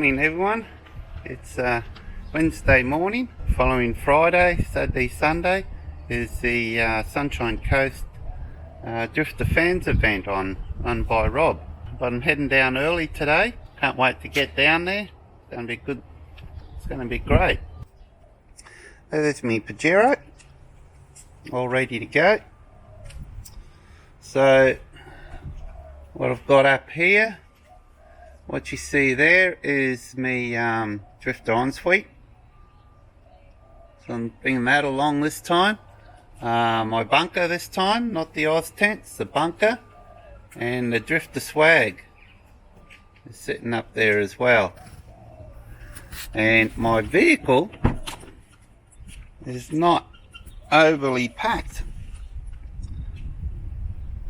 Morning everyone, it's Wednesday morning following Friday, Saturday, Sunday is the Sunshine Coast Drifta fans event on run by Rob. But I'm heading down early today, can't wait to get down there, it's going to be good, it's going to be great. There's me Pajero, all ready to go. So what I've got up here, what you see there is me Drifta ensuite. So I'm bringing that along this time. My bunker this time, not the Oz tent, it's the bunker. And the Drifta swag is sitting up there as well. And my vehicle is not overly packed.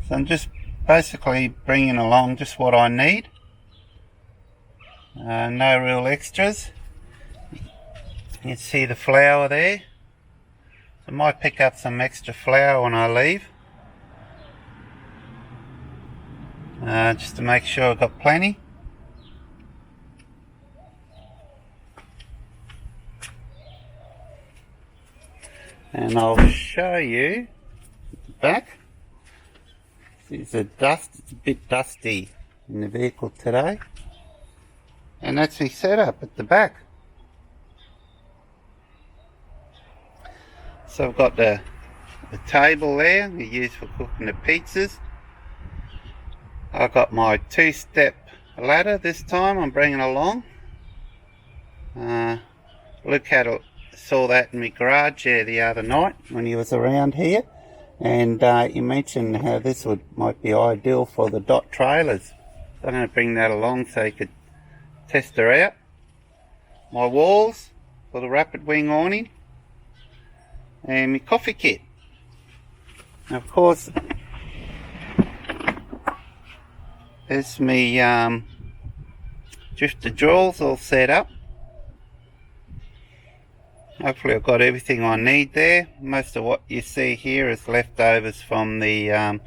So I'm just basically bringing along just what I need. No real extras. You can see the flour there. So I might pick up some extra flour when I leave. Just to make sure I've got plenty. And I'll show you the back. It's a bit dusty in the vehicle today. And that's my setup at the back. So I've got the table there we use for cooking the pizzas. I've got my two-step ladder this time I'm bringing along. Luke saw that in my garage there the other night when he was around here. And he mentioned how this might be ideal for the dot trailers. So I'm going to bring that along so you could test her out. My walls for the rapid wing awning. And my coffee kit. And of course, there's me Drifta drawers all set up. Hopefully I've got everything I need there. Most of what you see here is leftovers from the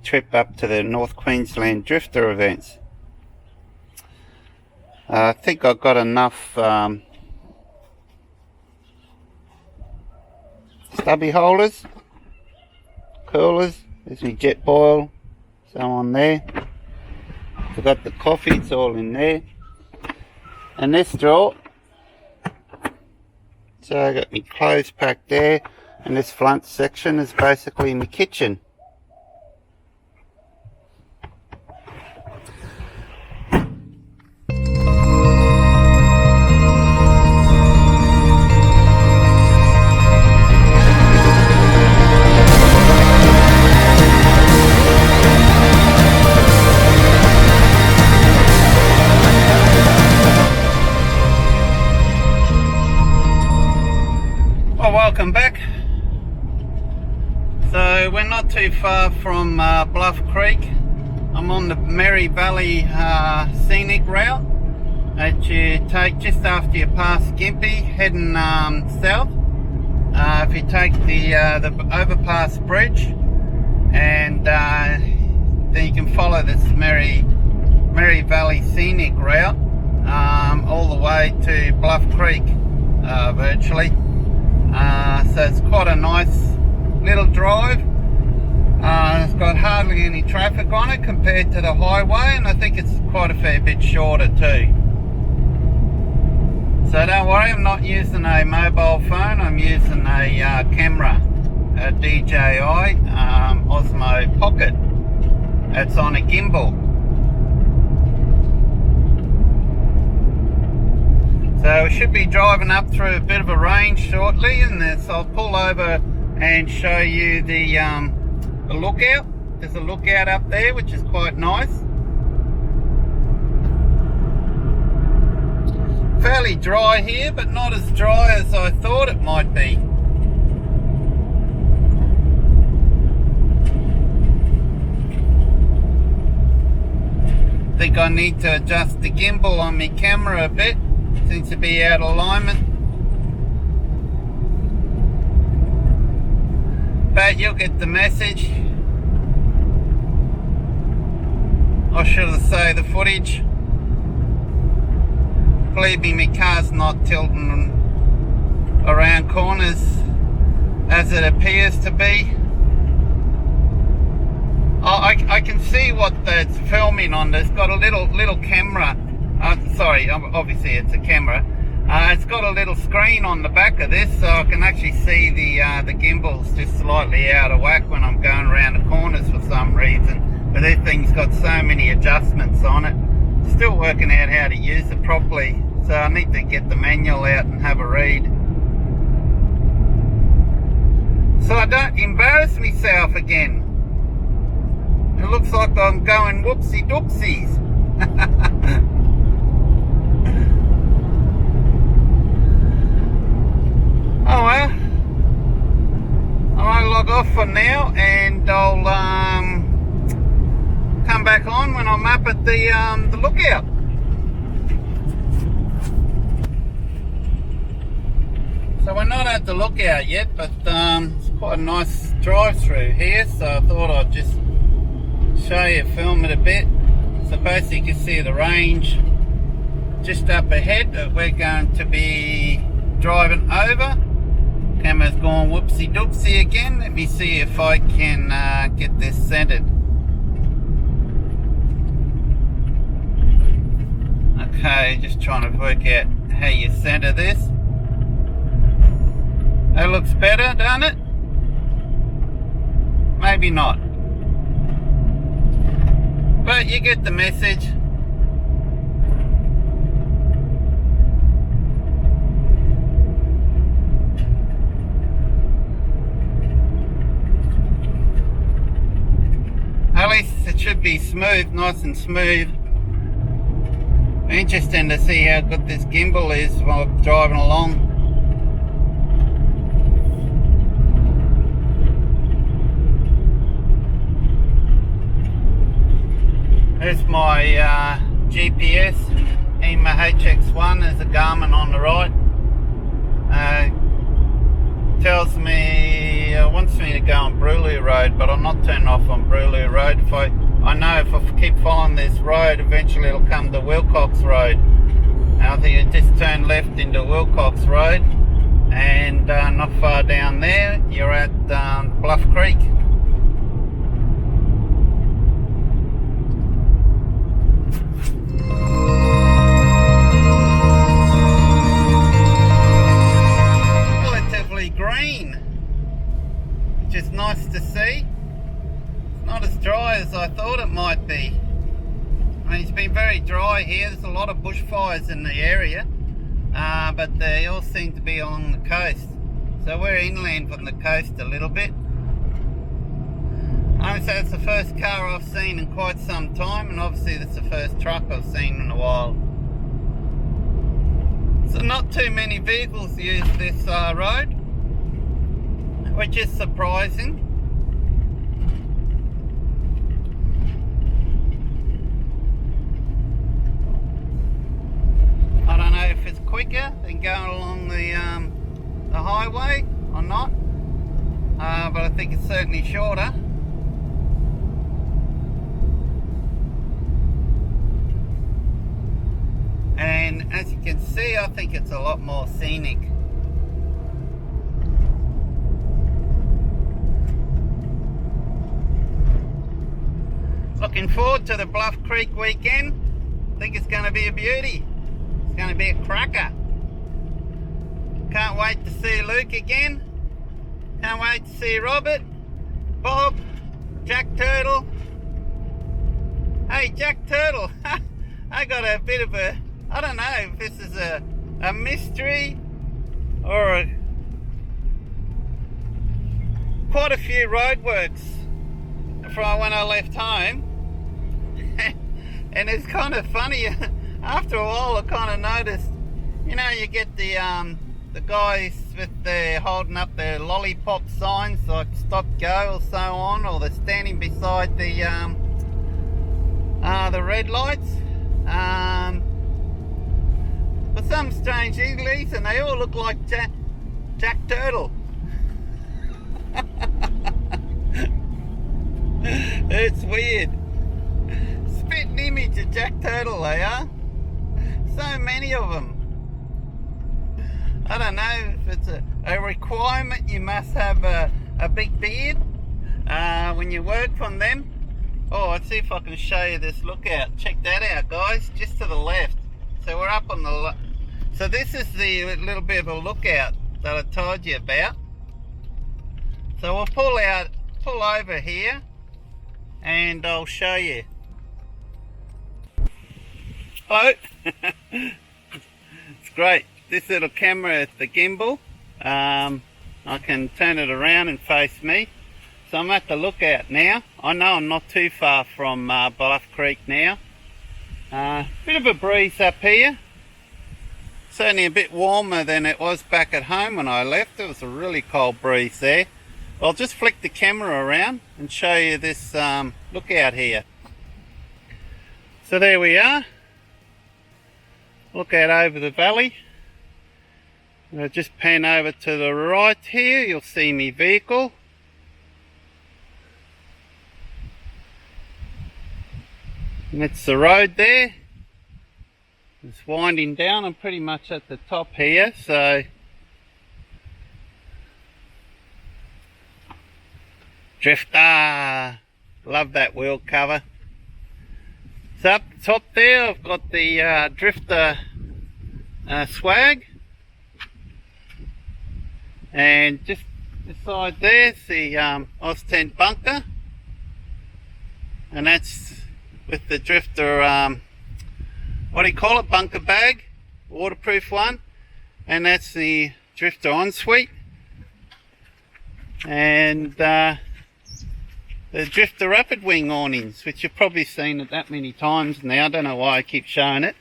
trip up to the North Queensland Drifta events. I think I've got enough stubby holders, coolers, there's my jet boil, so on there. I've got the coffee, it's all in there. And this drawer, so I got my clothes packed there, and this front section is basically my kitchen. Welcome back. So we're not too far from Bluff Creek. I'm on the Merry Valley Scenic route that you take just after you pass Gympie, heading south. If you take the overpass bridge, and then you can follow this Merry Valley Scenic route all the way to Bluff Creek virtually. So it's quite a nice little drive. It's got hardly any traffic on it compared to the highway, and I think it's quite a fair bit shorter too. So don't worry, I'm not using a mobile phone, I'm using a camera, a DJI Osmo Pocket. It's on a gimbal. So we should be driving up through a bit of a range shortly, and so I'll pull over and show you the lookout. There's a lookout up there which is quite nice. Fairly dry here, but not as dry as I thought it might be. I think I need to adjust the gimbal on my camera a bit. Seems to be out of alignment. But you'll get the message. Or should I say the footage. Believe me, my car's not tilting around corners as it appears to be. I can see what it's filming on. It's got a little camera. Sorry, obviously it's a camera. It's got a little screen on the back of this, so I can actually see the gimbal's just slightly out of whack when I'm going around the corners for some reason. But this thing's got so many adjustments on it. Still working out how to use it properly, so I need to get the manual out and have a read, so I don't embarrass myself again. It looks like I'm going whoopsie doopsies. Oh well, I might log off for now, and I'll come back on when I'm up at the lookout. So we're not at the lookout yet, but it's quite a nice drive through here, so I thought I'd just show you, film it a bit. So basically you can see the range just up ahead that we're going to be driving over. Camera's gone whoopsie doopsie again. Let me see if I can get this centered. Okay, just trying to work out how you center this. That looks better, doesn't it? Maybe not, but you get the message. At least it should be smooth, nice and smooth. Interesting to see how good this gimbal is while driving along. There's my GPS, EMA HX1, there's a Garmin on the right. Tells me, wants me to go on Bruley Road, but I'm not turning off on Bruley Road. I know if I keep following this road, eventually it'll come to Wilcox Road. And I think it just turn left into Wilcox Road, and not far down there, you're at Bluff Creek. Green, which is nice to see. It's not as dry as I thought it might be. I mean, it's been very dry here. There's a lot of bushfires in the area, but they all seem to be along the coast. So we're inland from the coast a little bit. So it's the first car I've seen in quite some time, and obviously it's the first truck I've seen in a while. So not too many vehicles use this road, which is surprising. I don't know if it's quicker than going along the highway or not, but I think it's certainly shorter. And as you can see, I think it's a lot more scenic. Looking forward to the Bluff Creek weekend. I think it's going to be a beauty. It's going to be a cracker. Can't wait to see Luke again. Can't wait to see Robert, Bob, Jack Turtle. Hey, Jack Turtle. I got a bit of a, I don't know if this is a mystery or quite a few roadworks from when I left home. And it's kind of funny, after a while I kind of noticed, you know, you get the guys with their holding up their lollipop signs like stop go or so on, or they're standing beside the red lights. For some strange reason, they all look like Jack Turtle. It's weird. Spitting image of Jack Turtle, they are. so many of them. I don't know if it's a requirement you must have a big beard when you work from them. Oh, let's see if I can show you this lookout. Check that out, guys, just to the left. So we're up on the so this is the little bit of a lookout that I told you about. So we'll pull over here and I'll show you. Hello. It's great. This little camera is the gimbal. I can turn it around and face me. So I'm at the lookout now. I know I'm not too far from Bluff Creek now. Bit of a breeze up here. Certainly a bit warmer than it was back at home when I left. It was a really cold breeze there. I'll just flick the camera around and show you this lookout here. So there we are. Look out over the valley. I'll just pan over to the right here. You'll see my vehicle. And it's the road there. It's winding down. I'm pretty much at the top here, so Drifta. Love that wheel cover. So up top there I've got the Drifta swag, and just beside there's the Oz tent bunker, and that's with the Drifta what do you call it, bunker bag, waterproof one, and that's the Drifta ensuite, and the Drifta rapid wing awnings, which you've probably seen it that many times now. I don't know why I keep showing it.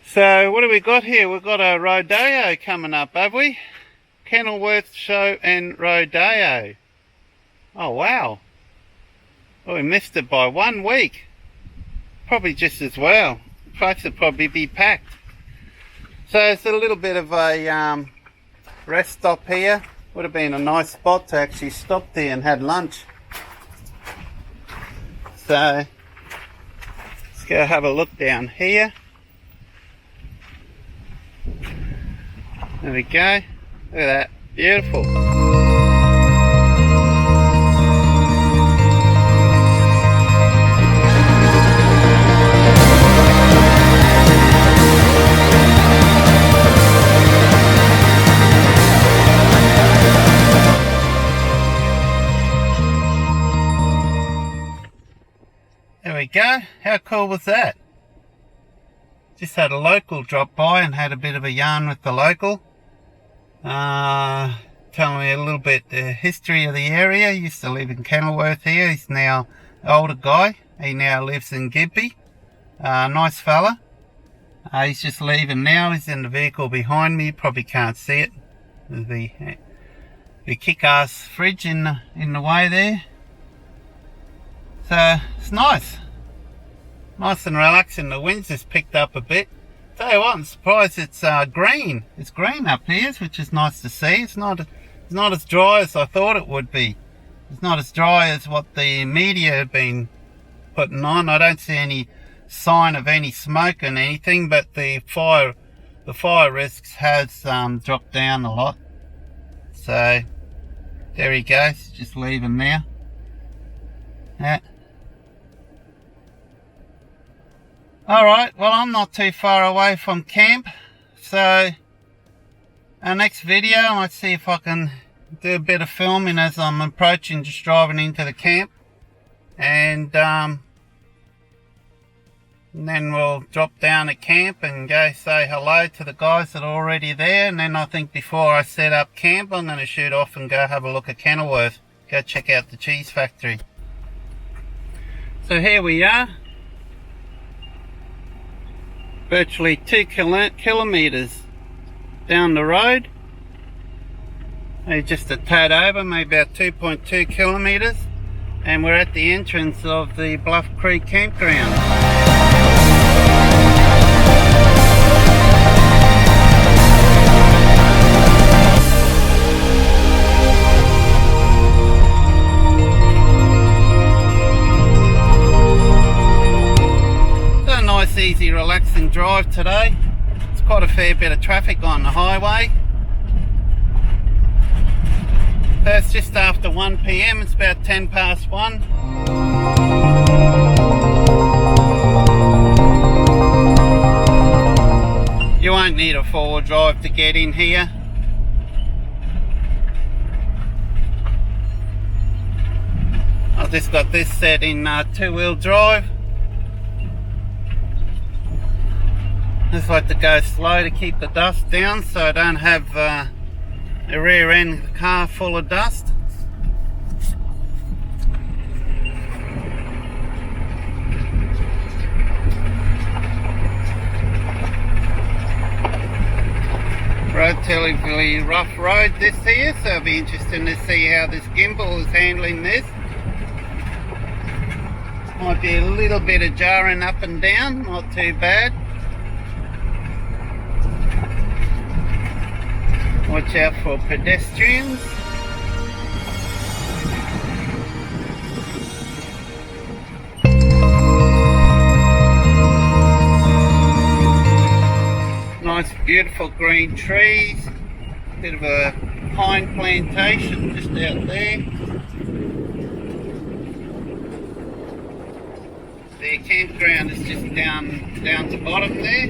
So what have we got here? We've got a rodeo coming up, have we? Kenilworth show and rodeo. Oh wow. Oh, we missed it by 1 week. Probably just as well. The place will probably be packed. So it's a little bit of a rest stop here. Would have been a nice spot to actually stop there and had lunch. So let's go have a look down here. There we go. Look at that. Beautiful. There we go. How cool was that? Just had a local drop by and had a bit of a yarn with the local. Telling me a little bit the history of the area. He used to live in Kenilworth here. He's now an older guy. He now lives in Gympie. Nice fella. He's just leaving now. He's in the vehicle behind me. You probably can't see it. There's the kick-ass fridge in the way there. So it's nice. Nice and relaxing. The wind's just picked up a bit. Tell you what, I'm surprised it's green. It's green up here, which is nice to see. It's not as dry as I thought it would be. It's not as dry as what the media have been putting on. I don't see any sign of any smoke and anything, but the fire risks has dropped down a lot. So there he goes, just leaving now. Yeah. Alright, well I'm not too far away from camp, so our next video I might see if I can do a bit of filming as I'm approaching, just driving into the camp, and then we'll drop down at camp and go say hello to the guys that are already there, and then I think before I set up camp I'm going to shoot off and go have a look at Kenilworth, go check out the cheese factory. So here we are. Virtually 2 kilometres down the road. Maybe just a tad over, maybe about 2.2 kilometres. And we're at the entrance of the Bluff Creek campground. Easy drive today. It's quite a fair bit of traffic on the highway. It's just after 1 PM, it's about 10 past 1. You won't need a 4-wheel drive to get in here. I've just got this set in 2-wheel drive. Just like to go slow to keep the dust down so I don't have the rear end of the car full of dust. Relatively rough road this here, so it'll be interesting to see how this gimbal is handling this. Might be a little bit of jarring up and down, not too bad. Watch out for pedestrians. Nice beautiful green trees. Bit of a pine plantation just out there. The campground is just down to bottom there.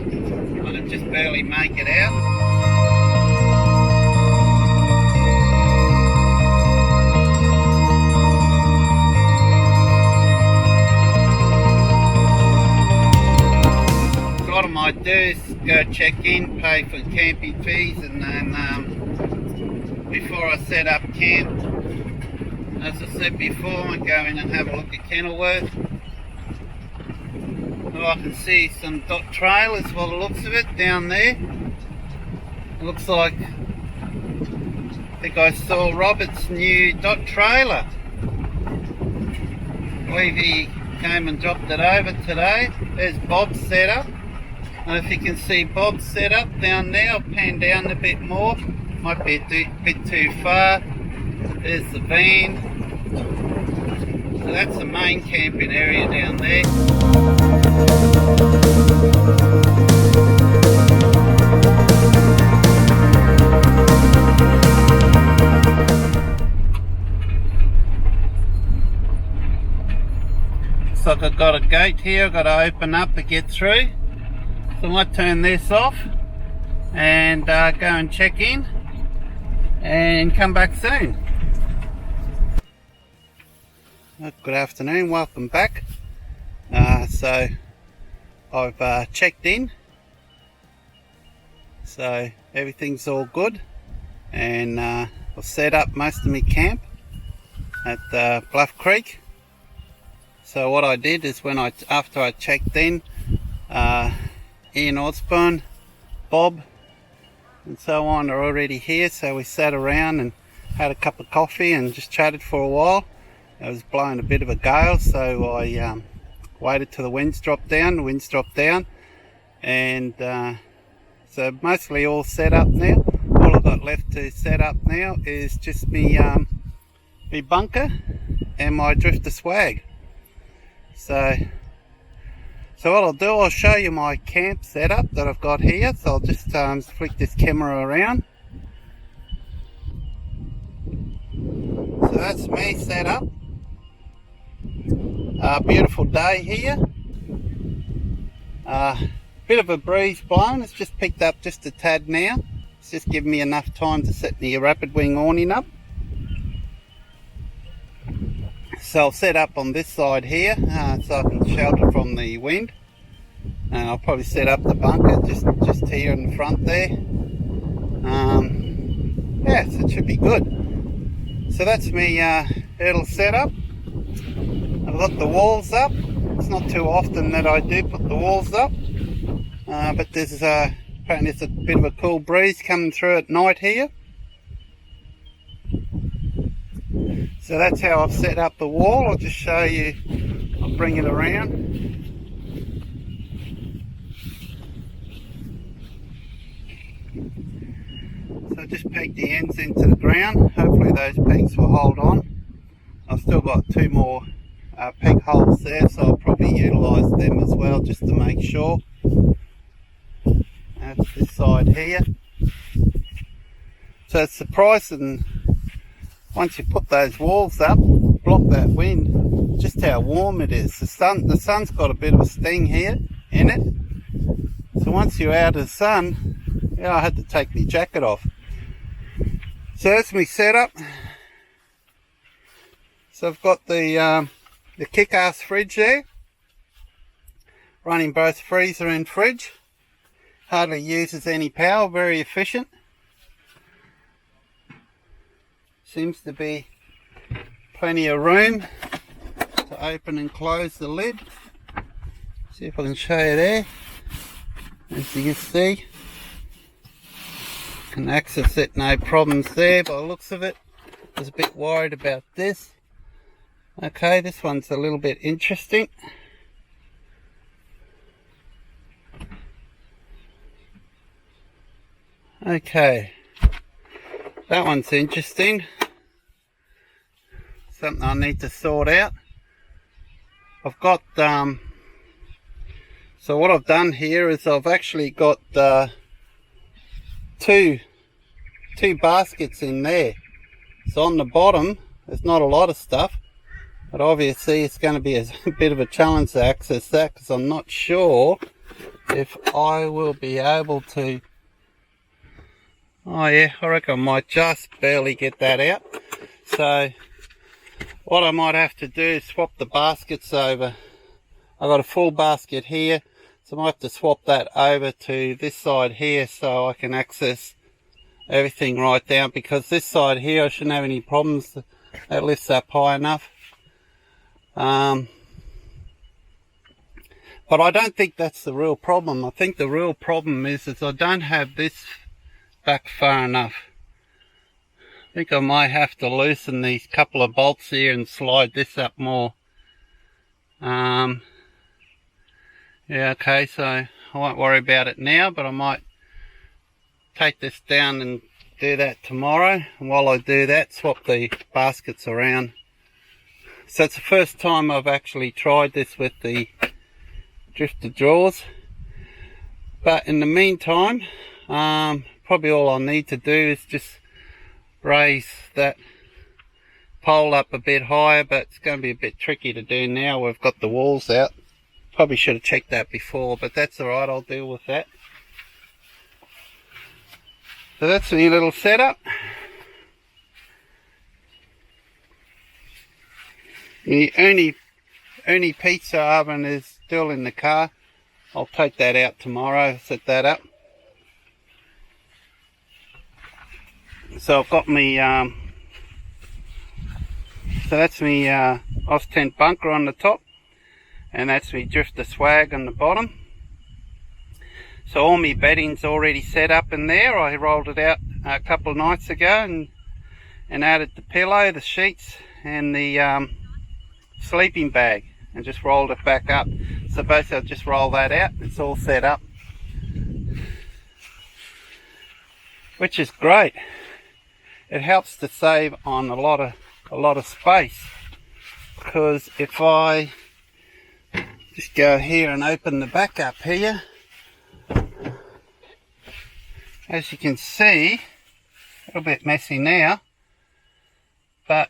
I can just barely make it out. What I might do is go check in, pay for camping fees, and then before I set up camp, as I said before, I go in and have a look at Kenilworth. Oh, I can see some dot trailers by the looks of it down there. It looks like, I think I saw Robert's new dot trailer. I believe he came and dropped it over today. There's Bob's setup. And if you can see Bob's setup down there, I'll pan down a bit more. Might be a bit too far. There's the van. So that's the main camping area down there. Looks like I've got a gate here I've got to open up to get through. So I might turn this off and go and check in and come back soon. Good afternoon, welcome back. So I've checked in, so everything's all good, and I've set up most of my camp at Bluff Creek. So what I did is after I checked in, Ian Osborne, Bob and so on are already here, so we sat around and had a cup of coffee and just chatted for a while. It was blowing a bit of a gale, so I waited till the winds dropped down. And so mostly all set up now. All I've got left to set up now is just me bunker and my Drifta swag. So what I'll do, I'll show you my camp setup that I've got here. So I'll just flick this camera around. So that's me set up. Beautiful day here. Bit of a breeze blowing. It's just picked up just a tad now. It's just giving me enough time to set the rapid wing awning up. So I'll set up on this side here so I can shelter from the wind, and I'll probably set up the bunker just here in the front there. Yeah, so it should be good. So that's me little setup. I've got the walls up. It's not too often that I do put the walls up, but there's apparently there's a bit of a cool breeze coming through at night here. So that's how I've set up the wall. I'll just show you, I'll bring it around. So I just pegged the ends into the ground. Hopefully those pegs will hold on. I've still got 2 more peg holes there, so I'll probably utilise them as well just to make sure. That's this side here. So it's surprising once you put those walls up, block that wind, just how warm it is. The sun's got a bit of a sting here in it. So once you're out of the sun, yeah, I had to take my jacket off. So that's my setup. So I've got the kick-ass fridge there, running both freezer and fridge. Hardly uses any power, very efficient. Seems to be plenty of room to open and close the lid. See if I can show you there. As you can see, can access it, no problems there by the looks of it. I was a bit worried about this. Okay, this one's a little bit interesting. Okay, that one's interesting. Something I need to sort out. I've got so what I've done here is I've actually got two baskets in there. So on the bottom there's not a lot of stuff, but obviously it's going to be a bit of a challenge to access that, because I'm not sure if I will be able to. Oh yeah, I reckon I might just barely get that out. So what I might have to do is swap the baskets over. I've got a full basket here, so I might have to swap that over to this side here so I can access everything right down, because this side here I shouldn't have any problems. That lifts up high enough. But I don't think that's the real problem. I think the real problem is I don't have this back far enough. I think I might have to loosen these couple of bolts here and slide this up more. Yeah, okay, so I won't worry about it now, but I might take this down and do that tomorrow. And while I do that, swap the baskets around. So it's the first time I've actually tried this with the Drifta drawers. But in the meantime, probably all I'll need to do is just raise that pole up a bit higher, but it's going to be a bit tricky to do now. We've got the walls out. Probably should have checked that before, but that's alright, I'll deal with that. So that's my little setup. The only pizza oven is still in the car. I'll take that out tomorrow, set that up. So I've got my so that's my Oz tent bunker on the top, and that's my Drifta swag on the bottom. So all my bedding's already set up in there. I rolled it out a couple of nights ago and added the pillow, the sheets, and the sleeping bag, and just rolled it back up. So basically I'll just roll that out. It's all set up, which is great. It helps to save on a lot of space, because if I just go here and open the back up here, as you can see, a little bit messy now, but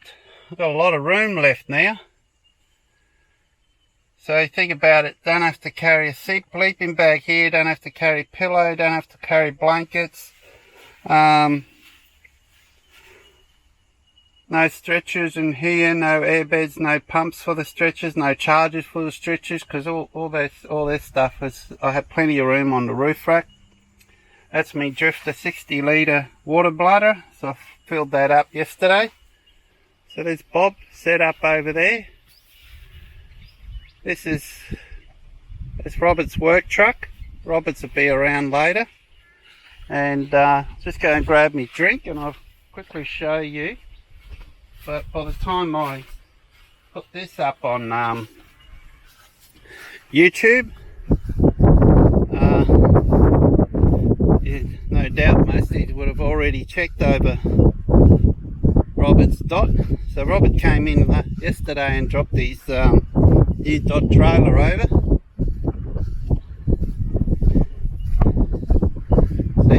I've got a lot of room left now. So think about it, don't have to carry a sleeping bag here, don't have to carry pillow, don't have to carry blankets. No stretchers in here, no airbeds, no pumps for the stretchers, no chargers for the stretchers, because all this stuff is, I have plenty of room on the roof rack. That's my Drifta 60 litre water bladder, so I filled that up yesterday. So there's Bob set up over there. This is Robert's work truck. Robert's will be around later. And just go and grab me drink and I'll quickly show you. But by the time I put this up on YouTube, no doubt most of you would have already checked over Robert's dot. So Robert came in yesterday and dropped his new dot trailer over.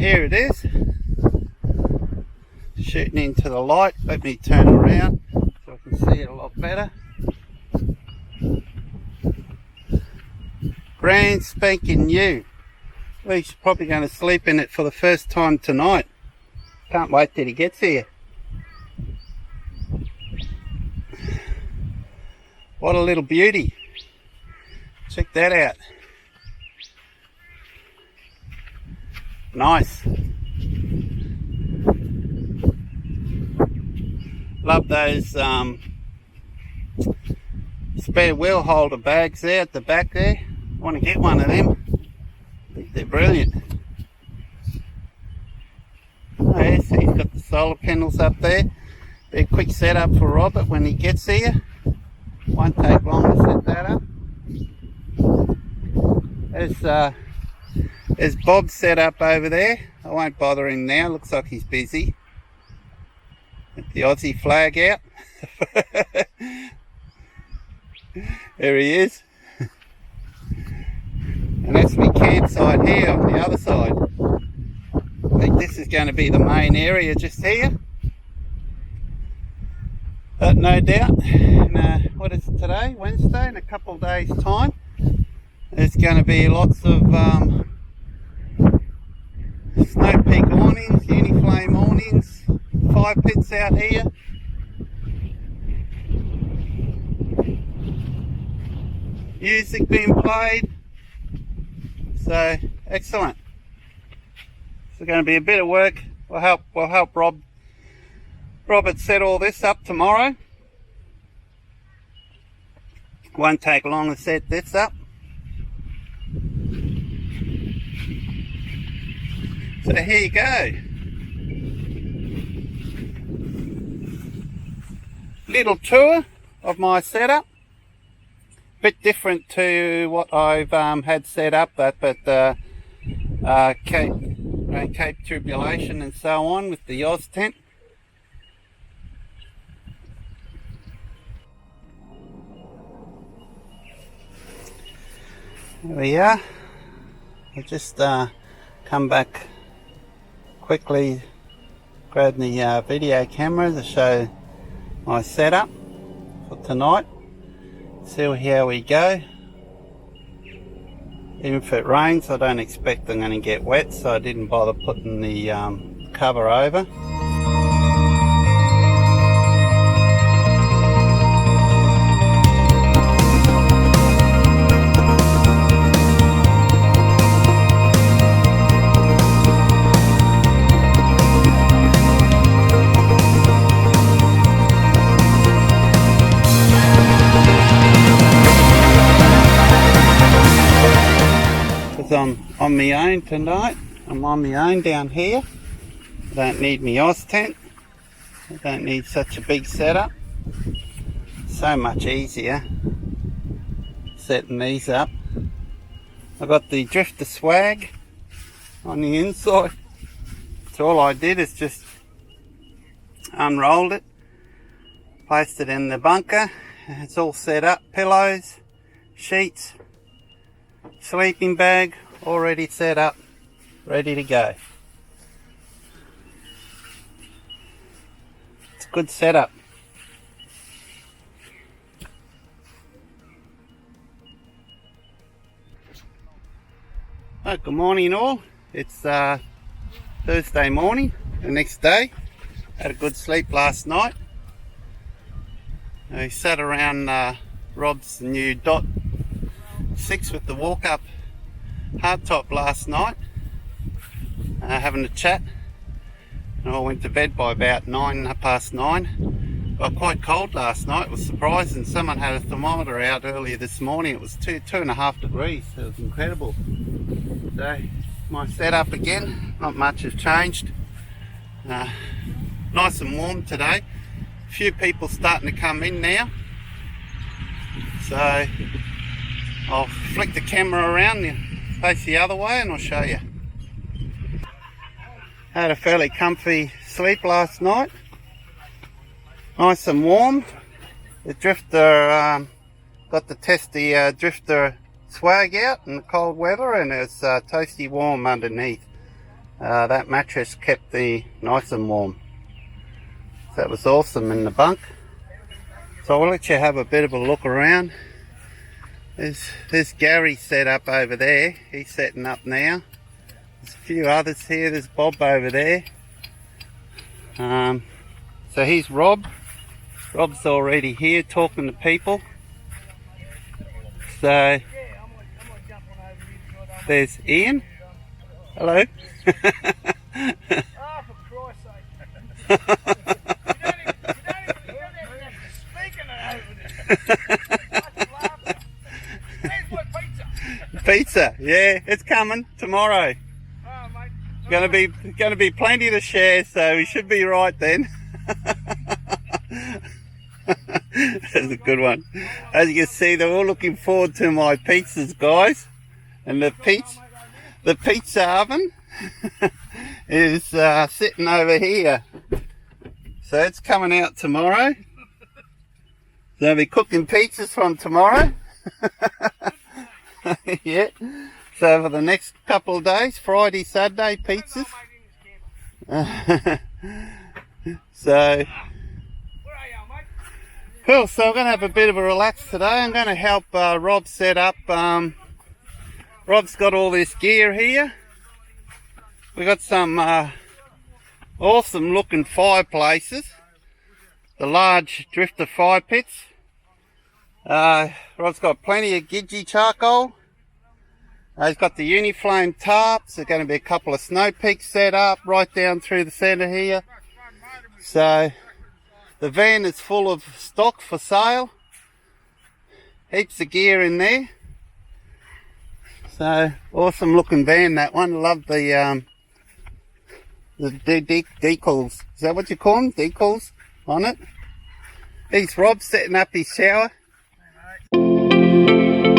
here it is, shooting into the light. Let me turn around so I can see it a lot better. Brand spanking new. Lee's probably going to sleep in it for the first time tonight. Can't wait till he gets here. What a little beauty. Check that out. Nice. Love those spare wheel holder bags there at the back there. I want to get one of them. I think they're brilliant. Oh yes, he's got the solar panels up there. Be a quick setup for Robert when he gets here. Won't take long to set that up. There's Bob's set up over there. I won't bother him now, looks like he's busy. Get the Aussie flag out. There he is. And that's my campsite here on the other side. I think this is going to be the main area just here. But no doubt, what is it today? Wednesday, in a couple of days' time, there's going to be lots of snow peak awnings, uniflame awnings, fire pits out here. Music being played. So excellent. It's going to be a bit of work. We'll help Robert set all this up tomorrow. Won't take long to set this up. So here you go. Little tour of my setup. Bit different to what I've had set up at Cape Tribulation and so on with the Oz tent. There we are. I'll just come back quickly, grab the video camera to show my setup for tonight. See how we go. Even if it rains, I don't expect I'm going to get wet, so I didn't bother putting the cover over. I'm on my own tonight. I'm on my own down here. I don't need my Oz tent. I don't need such a big setup. So much easier setting these up. I've got the Drifta swag on the inside. So all I did is just unrolled it, placed it in the bunker. It's all set up. Pillows, sheets, sleeping bag already set up, ready to go. It's a good setup. Oh, good morning all. It's Thursday morning, the next day. Had a good sleep last night. I sat around Rob's new Dot 6 with the walk-up hardtop last night, having a chat, and I went to bed by about 9:30. Got quite cold last night. It was surprising. Someone had a thermometer out earlier this morning. It was 2.5 degrees. It was incredible. So my setup again, not much has changed. Nice and warm today. A few people starting to come in now, so I'll flick the camera around and face the other way and I'll show you. Had a fairly comfy sleep last night. Nice and warm. The Drifta, got to test the Drifta swag out in the cold weather, and it's toasty warm underneath. that mattress kept me nice and warm. So that was awesome in the bunk. So I'll let you have a bit of a look around. There's Gary set up over there. He's setting up now. There's a few others here. There's Bob over there. So here's Rob. Rob's already here talking to people. So there's Ian. Hello. Oh, for Christ's sake. Pizza, yeah, it's coming tomorrow. Oh, mate. Gonna be plenty to share, so we should be right then. That's a good one. As you can see, they're all looking forward to my pizzas, guys. And the pizza oven is sitting over here. So it's coming out tomorrow. So I'll be cooking pizzas from tomorrow. Yeah. So for the next couple of days, Friday, Saturday, pizzas. So cool. So I'm going to have a bit of a relax today. I'm going to help Rob set up. Rob's got all this gear here. We got some awesome looking fireplaces. The large Drifta fire pits. Rob's got plenty of Gidgee charcoal. He's got the Uniflame tarps. There's going to be a couple of snow peaks set up right down through the centre here. So the van is full of stock for sale. Heaps of gear in there. So awesome looking van, that one. Love the decals. Is that what you call them? Decals on it. Here's Rob setting up his shower. Hey, mate.